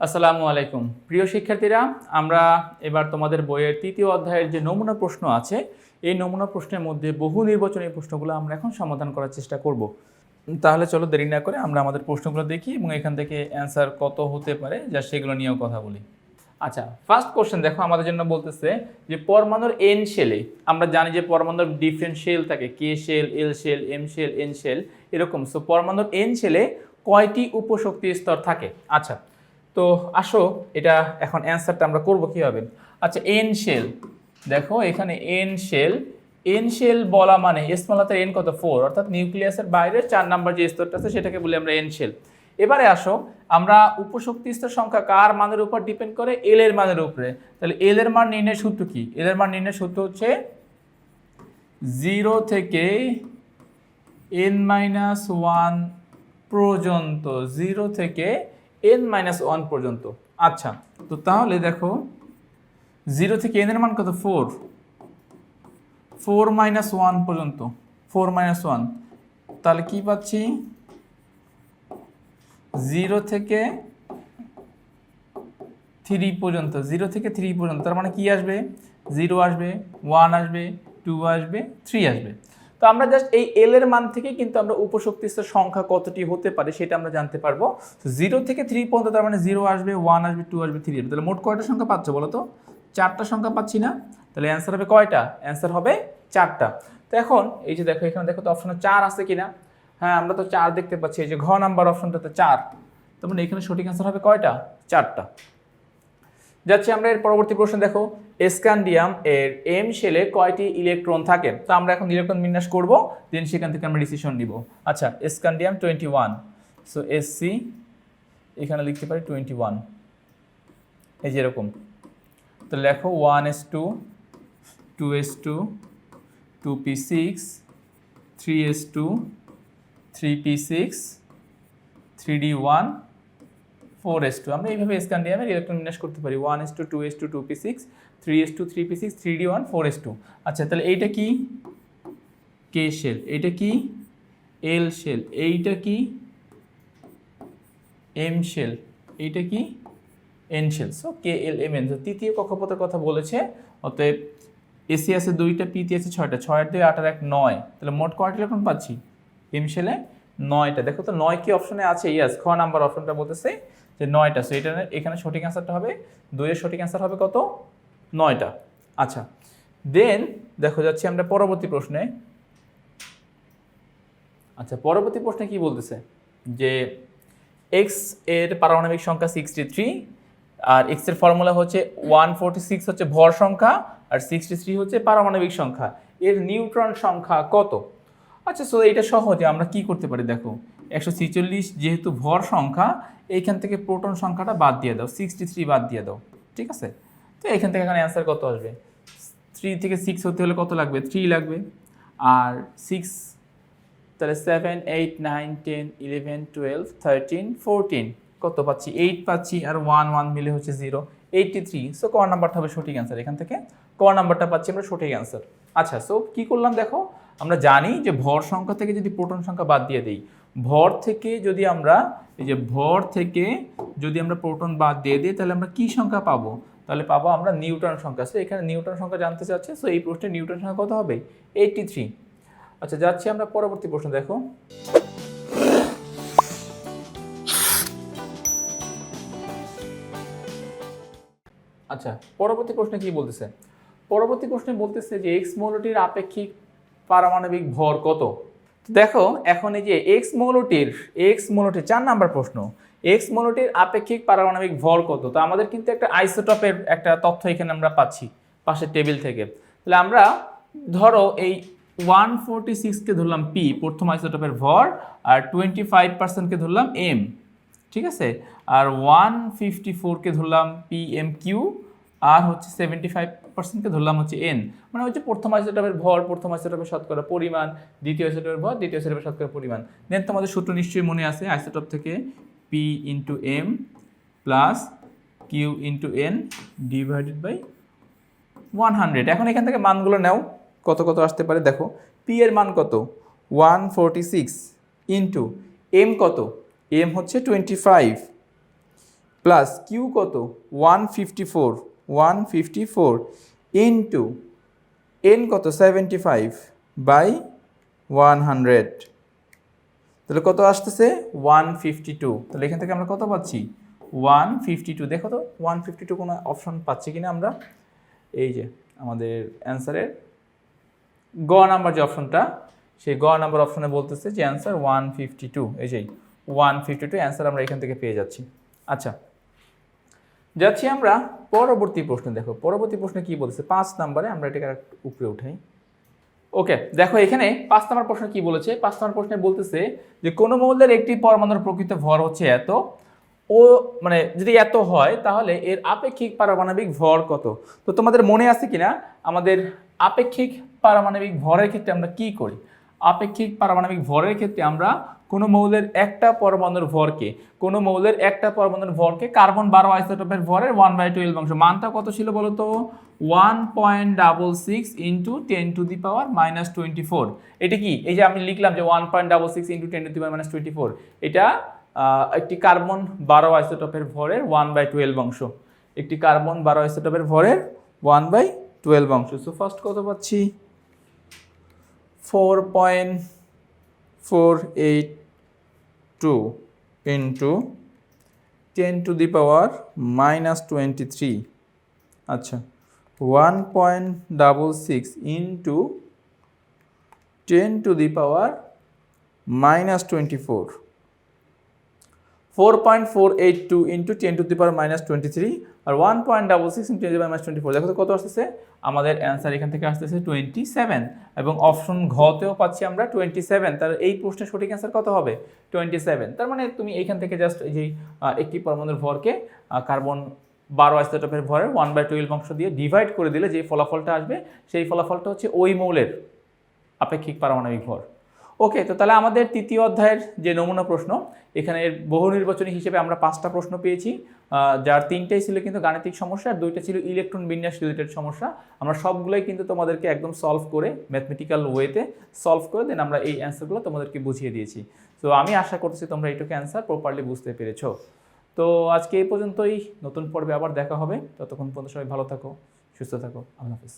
আসসালামু আলাইকুম প্রিয় শিক্ষার্থীরা, আমরা এবার তোমাদের বইয়ের তৃতীয় অধ্যায়ের যে নমুনা প্রশ্ন আছে এই নমুনা প্রশ্নের মধ্যে বহু নির্বাচনী প্রশ্নগুলো আমরা এখন সমাধান করার চেষ্টা করব। তাহলে চলো দেরি না করে আমরা আমাদের প্রশ্নগুলো দেখি এবং এখান থেকে অ্যান্সার কত হতে পারে যা সেগুলো নিয়েও কথা বলি। আচ্ছা, ফার্স্ট কোশ্চেন দেখো, আমাদের জন্য বলতেছে যে পরমাণুর এন শেলে, আমরা জানি যে পরমাণুর ডিফারেন্ট শেল থাকে, K shell, L shell, M shell, N shell এরকম। সো পরমাণুর এন শেলে কয়টি উপশক্তি স্তর থাকে? আচ্ছা, তো আসো এটা এখন অ্যান্সারটা আমরা করব কীভাবে। আচ্ছা, এন শেল দেখো, এখানে এন শেল বলা মানে স্মল হাতের এন কত 4, অর্থাৎ নিউক্লিয়াসের বাইরের 4 নাম্বার যে স্তরটা আছে সেটাকে বলি আমরা এন শেল। এবারে আসো, আমরা উপশক্তি স্তর সংখ্যা কার মানের উপর ডিপেন্ড করে? এল এর মানের উপরে। তাহলে এল এর মান নির্ণয়ের সূত্র কি? এল এর মান নির্ণয়ের সূত্র হচ্ছে 0 থেকে n-1 পর্যন্ত, 0 থেকে n-1 পর্যন্ত। আচ্ছা, তো তাহলে দেখো 0 থেকে n এর মান কত? 4 4-1 পর্যন্ত, 4-1, তাহলে কি পাচ্ছি? 0 থেকে 3 পর্যন্ত, 0 থেকে 3 পর্যন্ত, তার মানে কি আসবে? 0 আসবে, 1 আসবে, 2 আসবে, 3 আসবে। তো আমরা জাস্ট এই এল এর মান থেকে কিন্তু আমরা উপশক্তি স্তর সংখ্যা কতটি হতে পারে সেটা আমরা জানতে পারবো। 0 থেকে 3 পর্যন্ত, তার মানে 0 আসবে, 1 আসবে, 2 আসবে, 3 আসবে। তাহলে মোট কয়টা সংখ্যা পাচ্ছ বলো তো? 4টা সংখ্যা পাচ্ছি না? তাহলে অ্যান্সার হবে কয়টা? অ্যান্সার হবে 4টা। তো এখন এই যে দেখো, এখানে দেখো তো অপশনে 4 আছে কিনা? হ্যাঁ, আমরা তো 4 দেখতে পাচ্ছি, এই যে ঘ নাম্বার অপশনটাতে 4। তার মানে এখানে সঠিক অ্যান্সার হবে কয়টা? 4টা। যাচ্ছি আমরা এর পরবর্তী প্রশ্ন। দেখো, স্ক্যান্ডিয়াম এর এম শেলে কয়টি ইলেকট্রন থাকে? তো আমরা এখন ইলেকট্রন বিন্যাস করব, দেন সেখান থেকে আমরা ডিসিশন নিব। আচ্ছা, স্ক্যান্ডিয়াম 21, সো এসসি এখানে লিখতে পারি 21, এই যে এরকম। তো লেখো 1s2, 2s2, 2p6, 3s2, 3p6, 3d1, 4s2। আমরা এইভাবে স্ক্যান্ডিয়ামের ইলেকট্রন বিন্যাস করতে পারি, 1s2, 2s2, 2p6, 3s2, 3p6, 3d1, 4s2। আচ্ছা, তাহলে এইটা কি? K shell. এইটা কি? L shell. এইটা কি? M shell. এইটা কি? N shell. So K L M N. তৃতীয় কক্ষপথের কথা বলেছে, অতএব এসি আছে 2টা, পিতে আছে 6টা, 6 আর 2 8 আর 1 9। তাহলে মোট কয়টা ইলেকট্রন পাচ্ছি? এম শেলে 9টা। দেখো তো 9 কি অপশনে আছে? ইয়েস, খ নাম্বার অপশনটা বলতেছে যে 9টা। সো এটা এখানে সঠিক অ্যান্সারটা হবে 2 এর সঠিক অ্যান্সার হবে কত? 9টা। আচ্ছা, দেন দেখো যাচ্ছি আমরা পরবর্তী প্রশ্নে। আচ্ছা, পরবর্তী প্রশ্নে কি বলতেছে যে এক্স এর পারমাণবিক সংখ্যা 63, আর এক্স এর ফর্মুলা হচ্ছে 146 হচ্ছে ভর সংখ্যা, আর 63 হচ্ছে পারমাণবিক সংখ্যা। এর নিউট্রন সংখ্যা কত? আচ্ছা, সো এটা সহজে আমরা কি করতে পারি? দেখো 146 যেহেতু ভর সংখ্যা, এইখান থেকে প্রোটন সংখ্যাটা বাদ দিয়ে দাও, 63 বাদ দিয়ে দাও, ঠিক আছে? তো এখান থেকে এখানে অ্যান্সার কত আসবে? 3 থেকে 6 হতে হলে কত লাগবে? 3 লাগবে। আর 6, তাহলে 7, 8, 9, 10, 11, 12, 13, 14, কত পাচ্ছি? 8 পাচ্ছি, আর 1 1 মিলে হচ্ছে 0, 83। সো ক নাম্বারটা হবে সঠিক অ্যান্সার। এখান থেকে ক নাম্বারটা পাচ্ছি আমরা সঠিক অ্যান্সার। আচ্ছা, সো কি করলাম দেখো, আমরা জানি যে ভর সংখ্যা থেকে যদি প্রোটন সংখ্যা বাদ দিয়ে দিই, ভর থেকে যদি আমরা এই যে ভর থেকে যদি আমরা প্রোটন বাদ দিয়ে দিই, তাহলে আমরা কি সংখ্যা পাবো? তাহলে পাবো আমরা নিউটন সংখ্যা। সো এখানে নিউটন সংখ্যা জানতে চাচ্ছে, সো এই প্রশ্নে নিউটন সংখ্যা কত হবে? 83। আচ্ছা, যাচ্ছি আমরা পরবর্তী প্রশ্ন। দেখো, আচ্ছা পরবর্তী প্রশ্নে কি বলতেছে? পরবর্তী প্রশ্নে বলতেছে যে এক্স মৌলটির আপেক্ষিক পারমাণবিক ভর কত? দেখো এখন এই যে এক্স মৌলটির 4 নাম্বার প্রশ্ন, এক্স মৌলটির আপেক্ষিক পারমাণবিক ভর কত? তো আমাদের কিন্তু একটা আইসোটপের একটা তথ্য এখানে আমরা পাচ্ছি পাশের টেবিল থেকে। তাহলে আমরা ধরো এই 146কে ধরলাম পি, প্রথম আইসোটপের ভর, আর 25%কে ধরলাম এম, ঠিক আছে? আর 154কে ধরলাম পি এম কিউ, আর হচ্ছে 75%কে ধরলাম হচ্ছে এন। মানে হচ্ছে প্রথম আইসোটপের ভর, প্রথম আইসোটপের শতকরা পরিমাণ, দ্বিতীয় আইসোটপের ভর, দ্বিতীয় আইসোটপের শতকরা পরিমাণ। দেন তোমাদের সূত্র নিশ্চয়ই মনে আছে, আইসোটপ থেকে P into M plus Q into N divided by 100। এখন এখান থেকে মানগুলো নাও, কত কত আসতে পারে দেখো। পি এর মান কত? 146 ইন্টু এম কত? এম হচ্ছে 25 প্লাস কিউ কত 154 ইন্টু এন কত 75 বাই 100, তাহলে কত আসতেছে 152। তাহলে এখান থেকে আমরা কত পাচ্ছি 152। দেখো তো 152 কোনো অপশন পাচ্ছি কিনা আমরা। এই যে আমাদের অ্যান্সারের গ নাম্বার যে অপশনটা, সেই গ নাম্বার অপশনে বলতেছে যে অ্যান্সার 152। এই যে 152 অ্যান্সার আমরা এখান থেকে পেয়ে যাচ্ছি। আচ্ছা, যাচ্ছি আমরা পরবর্তী প্রশ্নে। দেখো পরবর্তী প্রশ্নে কি বলছে 5 নম্বরে, আমরা এটাকে উপরে উঠাই। ওকে, দেখো এখানে 5 নম্বর প্রশ্ন কি বলেছে। 5 নম্বর প্রশ্নে বলতেছে যে কোনো মৌলের একটি পরমাণুর প্রকৃত ভর হচ্ছে এত, ও মানে যদি এত হয় তাহলে এর আপেক্ষিক পারমাণবিক ভর কত। তো তোমাদের মনে আছে কিনা আমাদের আপেক্ষিক পারমাণবিক ভরের ক্ষেত্রে আমরা কি করি। আপেক্ষিক পারমাণবিক ভরের ক্ষেত্রে আমরা কোনো মৌলের একটা পরমাণুর ভরকে কার্বন 12 আইসোটোপের ভরের 1/12 অংশ, মানটা কত ছিল বলো তো 1.66 ইন্টু 10⁻²4। এটা কি, এই যে আমি লিখলাম যে 1.66 ইন্টু 10⁻²4, এটা একটি কার্বন 12 আইসোটোপের ভরের 1/12 অংশ, একটি কার্বন 12 আইসোটোপের ভরের 1/12 অংশ। সো ফার্স্ট কত পাচ্ছি 4.482 ইন্টু 10⁻23। আচ্ছা 1.66 ইন্টু 10⁻24, 4.482 ইন্টু 10⁻23 আর 1.66 ইন্টু 10⁻24। দেখো তো কত আসতেছে, আমাদের অ্যান্সার এখান থেকে আসতেছে 27, এবং অপশন ঘতেও পাচ্ছি আমরা 27। তার এই প্রশ্নের সঠিক অ্যান্সার কত হবে 27। তার মানে তুমি এখান থেকে জাস্ট এই যে একটি পরমাণুর ভরকে কার্বন 12 আইসোটোপের ভরের 1/12 অংশ দিয়ে ডিভাইড করে দিলে যে ফলাফলটা আসবে, সেই ফলাফলটা হচ্ছে ওই মৌলের আপেক্ষিক পারমাণবিক ভর। ওকে, তো তাহলে আমাদের তৃতীয় অধ্যায়ের যে নমুনা প্রশ্ন, এখানে বহু নির্বাচনী হিসেবে আমরা 5টা প্রশ্ন পেয়েছি, যার 3টাই ছিল কিন্তু গাণিতিক সমস্যা আর 2টা ছিল ইলেকট্রন বিন্যাস রিলেটেড সমস্যা। আমরা সবগুলোই কিন্তু তোমাদেরকে একদম সলভ করে ম্যাথমেটিক্যাল ওয়েতে সলভ করে দেন আমরা এই অ্যান্সারগুলো তোমাদেরকে বুঝিয়ে দিয়েছি। তো আমি আশা করতেছি তোমরা এইটুকু অ্যান্সার প্রপারলি বুঝতে পেরেছো। তো আজকে এই পর্যন্তই, নতুন পর্বে আবার দেখা হবে। ততক্ষণ পর্যন্ত সবাই ভালো থাকো, সুস্থ থাকো, আল্লাহ হাফেজ।